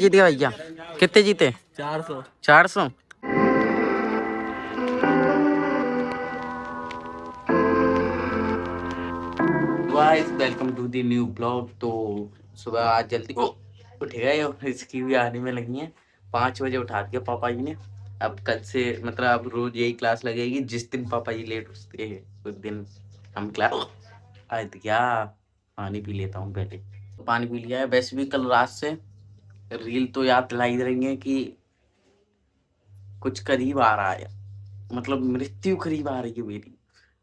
जीते भैया? कितने जीते? 400। 400। Guys welcome to the new blog. तो सुबह आज जल्दी उठ गए और इसकी भी आने में लगी हैं। 5 बजे उठा दिया पापा जी ने। अब कल से मतलब अब रोज यही क्लास लगेगी। जिस दिन पापा जी लेट उठते हैं उस दिन हम क्लास आज क्या पानी पी लेता हूँ पहले। तो पानी पी लिया है। वैसे भी कल रात से रील तो याद दिलाई दे रही है कि कुछ करीब आ रहा है, मतलब मृत्यु करीब आ रही है मेरी।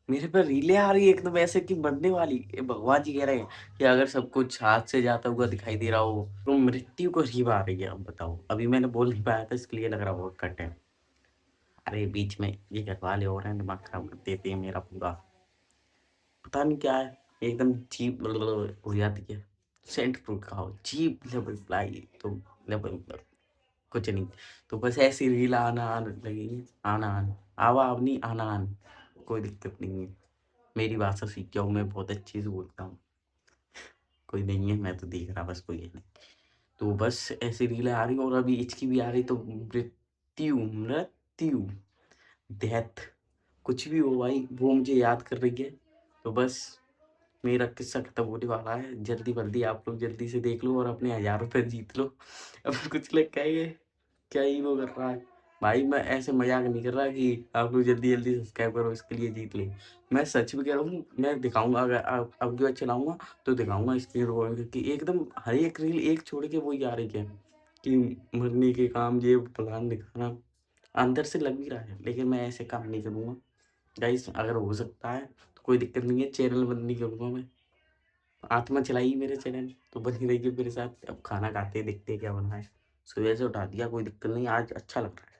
मेरे पे रीलें आ रही है एकदम ऐसे कि मरने वाली। ये भगवान जी कह रहे हैं कि अगर सब कुछ हाथ से जाता हुआ दिखाई दे रहा हो तो मृत्यु करीब आ रही है। अब बताओ, अभी मैंने बोल नहीं पाया था इसके लिए लग रहा बहुत कट है। अरे बीच में ये घर वाले हो रहे हैं, दिमाग खराब कर देते हैं मेरा पूरा। पता नहीं क्या है, एकदम चीप हो जाती है। सेंट फ्रूट खाओ चीप लेवल लाई तो लेवल कुछ नहीं। तो बस ऐसी रील आना आने लगेगी। आना आन आवा अब नहीं आना आन, कोई दिक्कत नहीं है। मेरी भाषा सीख जाऊँ, मैं बहुत अच्छी से बोलता हूँ। कोई नहीं है, मैं तो देख रहा बस, कोई है नहीं। तो बस ऐसी रीलें आ रही और अभी इसकी भी आ रही। तो मृत्यु मृत्यु डेथ कुछ भी हो भाई वो मुझे याद कर रही है। तो बस मेरा किस्सा खत्म होने वाला है। जल्दी जल्दी आप लोग जल्दी से देख लो और अपने 1000 रुपये जीत लो। अब कुछ लोग कहेंगे क्या ही वो कर रहा है। भाई मैं ऐसे मजाक नहीं कर रहा कि आप लोग जल्दी जल्दी सब्सक्राइब करो इसके लिए जीत ले। मैं सच में कह रहा हूँ, मैं दिखाऊंगा अगर अब जो चलाऊंगा तो दिखाऊंगा स्क्रीन रिकॉर्डिंग कि एकदम हर एक रील एक छोड़ के वही आ रही है कि मरने के काम ये प्लान दिखाना। अंदर से लग भी रहा है लेकिन मैं ऐसे काम नहीं करूँगा गाइस। अगर हो सकता है तो कोई दिक्कत नहीं है, चैनल बंद नहीं करूँगा मैं। आत्मा चलाई मेरे चैनल तो बनी रहिए मेरे साथ। अब खाना खाते हैं, देखते हैं क्या बना है। सुबह से उठा दिया, कोई दिक्कत नहीं, आज अच्छा लग रहा है।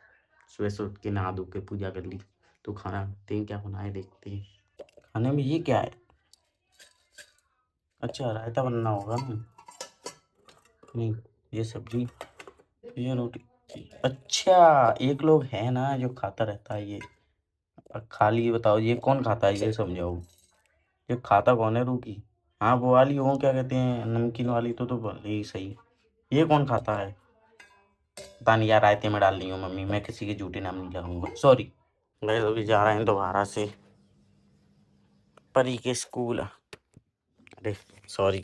सुबह से उठ के नहा धो के पूजा कर ली। तो खाना खाते हैं, क्या बना है देखते हैं। खाने में ये क्या है? अच्छा रायता बनना होगा ना। नहीं, ये सब्जी, ये रोटी। अच्छा एक लोग है ना जो खाता रहता है ये। खाली बताओ ये कौन खाता है, ये समझाओ। ये खाता कौन है रूकी? हाँ वो वाली हो, क्या कहते हैं नमकीन वाली, तो यही सही। ये कौन खाता है? पता नहीं यार, रायते में डाल रही हूँ मम्मी, मैं किसी के झूठे नाम नहीं करूँगा, सॉरी। गए अभी जा रहे हैं दोबारा से परी के स्कूल। अरे सॉरी,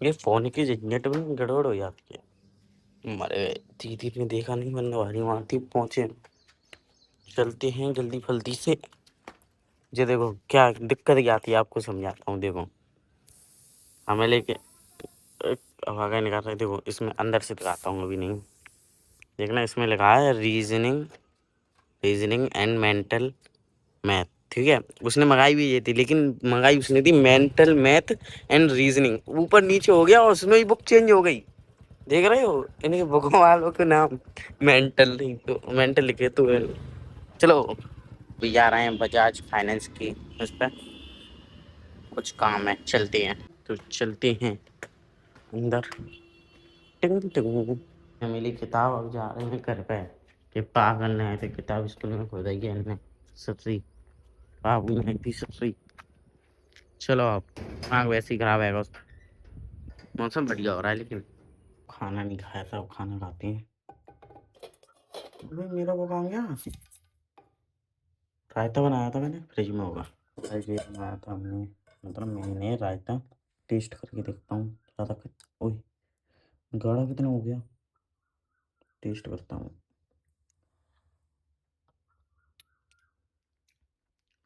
ये फोन की झंझट में गड़बड़ हो जाती है। हमारे दीदी ने देखा नहीं, वरना हमारी वहाँ थी पहुँचे। चलते हैं जल्दी फल्दी से। ये देखो क्या दिक्कत क्या आती है आपको समझाता हूँ। देखो हमें लेके अब आगे निकाल रहे, देखो इसमें अंदर से दिखाता हूँ, अभी नहीं देखना। इसमें लिखा है reasoning, reasoning and mental math, ठीक है। उसने मंगाई भी ये थी, लेकिन मंगाई उसने थी मेंटल मैथ एंड रीजनिंग। ऊपर नीचे हो गया और उसमें ही बुक चेंज हो गई। देख रहे हो इनके बुकों वालों के नाम मेंटल नहीं तो मेंटल लिखे तो चलो भी जा रहे हैं बजाज फाइनेंस की उस पर कुछ काम है, चलते हैं। तो चलते हैं अंदर। टिंग टिंग मेरी किताब अब जा रहे हैं घर पे। कि पागल नहीं थे, किताब स्कूल में खो जाएगी इनने सत्री बाबू ने भी सत्री। चलो अब आग वैसे ही खराब है बस। मौसम बढ़िया हो रहा है लेकिन खाना नहीं खाया था, अब खाना खाते हैं। अबे मेरा वो काम गया। रायता बनाया था मैंने, फ्रिज में होगा। ये बनाया था हमने, मतलब मैंने रायता। टेस्ट करके देखता हूँ ज़्यादा ओए गाढ़ा कितना हो गया, टेस्ट करता हूँ।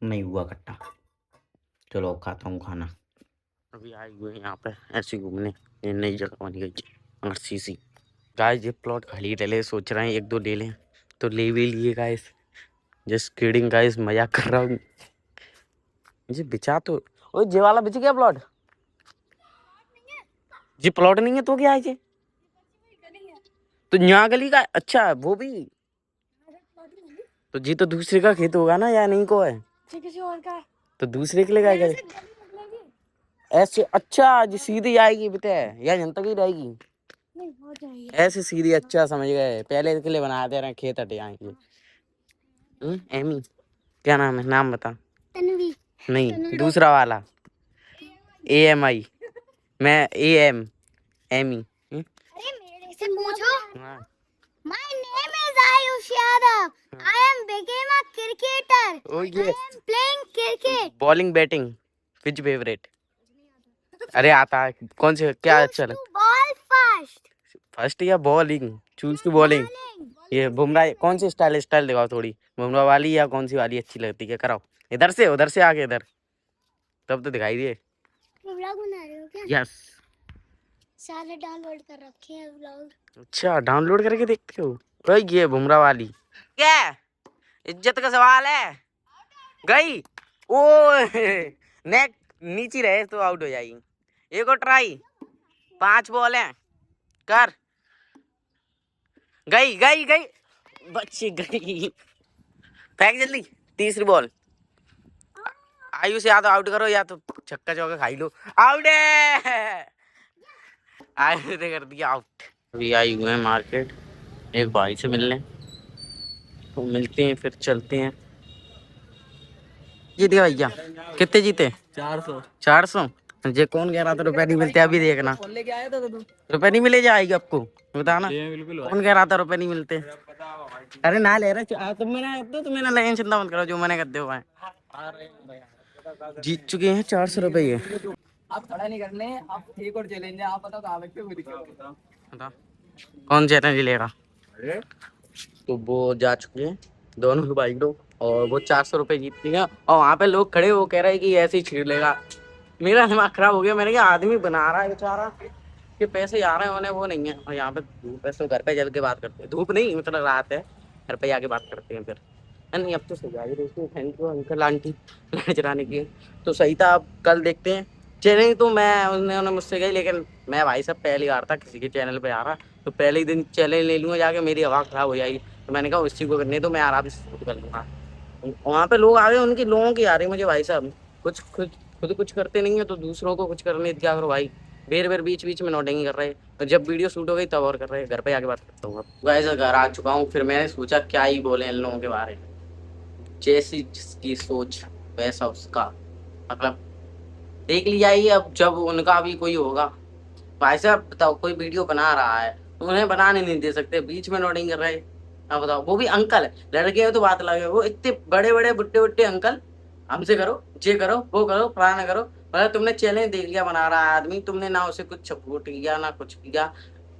नहीं हुआ खट्टा। चलो अब खाता हूँ खाना। अभी आए हुए हैं यहाँ पे ऐसे घूमने, ये नई जगह बनी गई RCC। गाइस ये प्लॉट खाली डले, सोच रहे हैं एक दो ले लें तो ले भी लिए गाइस। जस्ट किडिंग गाइस, मजाक कर रहा हूँ। ये बिचा तो ओए जे वाला बिच गया प्लॉट। जी प्लॉट नहीं है तो क्या है ये? तो यहाँ गली का अच्छा वो भी तो जी तो दूसरे का खेत होगा ना या नहीं को है? किसी और का तो दूसरे के लिए क्या करे ऐसे? अच्छा जी सीधी आएगी बेटे या जनता की रहेगी? नहीं हो जाएगी ऐसे सीधी। अच्छा समझ गए, पहले के लिए बना दे रहे हैं, खेत हटे आएंगे। एमी क्या नाम है, नाम बता। तन्वी। नहीं दूसरा वाला AMI, मैं AM एमी। से पूछो। हाँ। My name is Ayush Yadav. I am became a cricketer. Oh I yes. am playing cricket. Bowling batting which favourite? अरे आता है कौन से क्या Choose अच्छा to लगता? ball first. फर्स्ट या bowling? Choose to bowling. Bowling. ये बुमराह कौन सी स्टाइल दिखाओ थोड़ी, बुमराह वाली या कौन सी वाली अच्छी लगती है, कराओ इधर से उधर से आके इधर, तब तो दिखाई दिए। व्लॉग बना रहे हो क्या? यस। सारे डाउनलोड कर रखे हैं व्लॉग। अच्छा डाउनलोड करके देखते हो? ओए ये बुमराह वाली क्या इज्जत का सवाल है। गई ओ नेक नीचे रहे तो आउट हो जाएगी। एक और ट्राई, 5 बॉल है, कर। गई गई गई बच्ची गई, फेंक जल्दी। तीसरी बॉल, आयु से या तो आउट करो या तो छक्का चौका खाई लो। आउट है, आयु ने कर दिया आउट। अभी आई हुए हैं मार्केट एक भाई से मिलने, तो मिलते हैं फिर चलते हैं। जीत गया भैया, कितने जीते? 400। 400? ये कौन कह रहा था रुपए नहीं मिलते, अभी देखना रुपए नहीं मिले जाएगी आपको, बताना कौन कह रहा था रुपए नहीं मिलते। अरे ना ले रहे तुम, मैंने तो मैंने लेकिन चिंता मत करो, जो मैंने कर दे भाई। जीत चुके हैं 400 रुपए ये। आप खड़ा नहीं करने, आप एक और चैलेंज है, आप बताओ कहाँ बैठे हो? बता कौन चैलेंज लेगा। तो वो जा चुके हैं दोनों भाई लोग, और वो 400 रुपए जीत गए, और वहाँ पे लोग खड़े वो कह रहे हैं कि ऐसे ही छीन लेगा। मेरा दिमाग खराब हो गया, मैंने कहा आदमी बना रहा है बेचारा कि पैसे आ रहे हैं उन्हें, वो नहीं है। और यहाँ पे धूप है, तो घर पे चल के बात करते हैं, धूप नहीं मतलब रात है, घर पे आके बात करते हैं फिर। नहीं अब तो सही आ गई, थैंक यू अंकल आंटी लड़ाई चलाने की। तो सही था, अब कल देखते हैं। चैनल तो मैं उन्होंने मुझसे गई, लेकिन मैं भाई साहब पहली बार था किसी के चैनल पे आ रहा, तो पहले ही दिन चैनल ले लूँगा जाके, मेरी हवा खराब हो जाएगी। तो मैंने कहा उसी को करने तो मैं आराम से शुरू कर लूँगा। वहाँ पे लोग आ गए, उनकी लोगों की आ रही मुझे भाई साहब, कुछ खुद कुछ करते नहीं है तो दूसरों को कुछ करने क्या करो भाई। बेर बेर बीच बीच में नोटिंग कर रहे, तो जब वीडियो शूट हो गई तब और कर रहे। घर पे आके बात करता हूँ। गाइस घर आ चुका हूँ, फिर मैंने सोचा क्या ही बोले इन लोगों के बारे में। जैसी जिसकी सोच वैसा उसका, मतलब देख लिया ही। अब जब उनका भी कोई होगा, भाई साहब बताओ कोई वीडियो बना रहा है तो उन्हें बनाने नहीं दे सकते, बीच में नोटिंग कर रहे। अब बताओ वो भी अंकल है, लड़के हो तो बात लगे, वो इतने बड़े बड़े बुड्ढे बुड्ढे अंकल हमसे करो, ये करो वो करो फलाना करो। मतलब तुमने चैलेंज देख लिया बना रहा है आदमी, तुमने ना उसे कुछ सपोर्ट किया ना कुछ किया।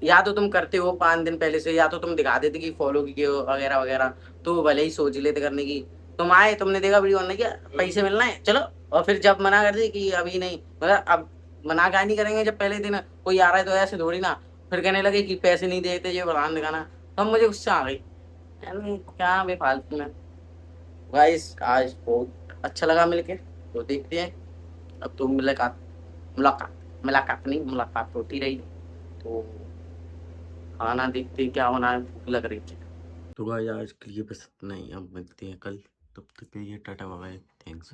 या तो तुम करते हो 5 दिन पहले से, या तो तुम दिखा देते कि फॉलो किए हो वगैरह वगैरह, तो भले ही सोच लेते करने की। तुम आए, तुमने देखा वीडियो बनने किया, पैसे मिलना है चलो, और फिर जब मना कर दी कि अभी नहीं, मतलब अब मना क्या नहीं करेंगे जब पहले दिन कोई आ रहा है तो ऐसे थोड़ी ना फिर कहने लगे कि पैसे नहीं देते ये फलाना दिखाना। तब मुझे गुस्सा आ गई, यानी क्या बेफालतू में। गाइस आज बहुत अच्छा लगा मिलके, तो देखते हैं अब तो मुलाकात मुलाकात मुलाकात नहीं मुलाकात होती रही। तो खाना देखते हैं क्या होना है, भूख लग रही थी। तो गाइस आज के लिए बस इतना ही, अब मिलते हैं कल, तब तक के लिए टाटा बाय बाय, थैंक्स।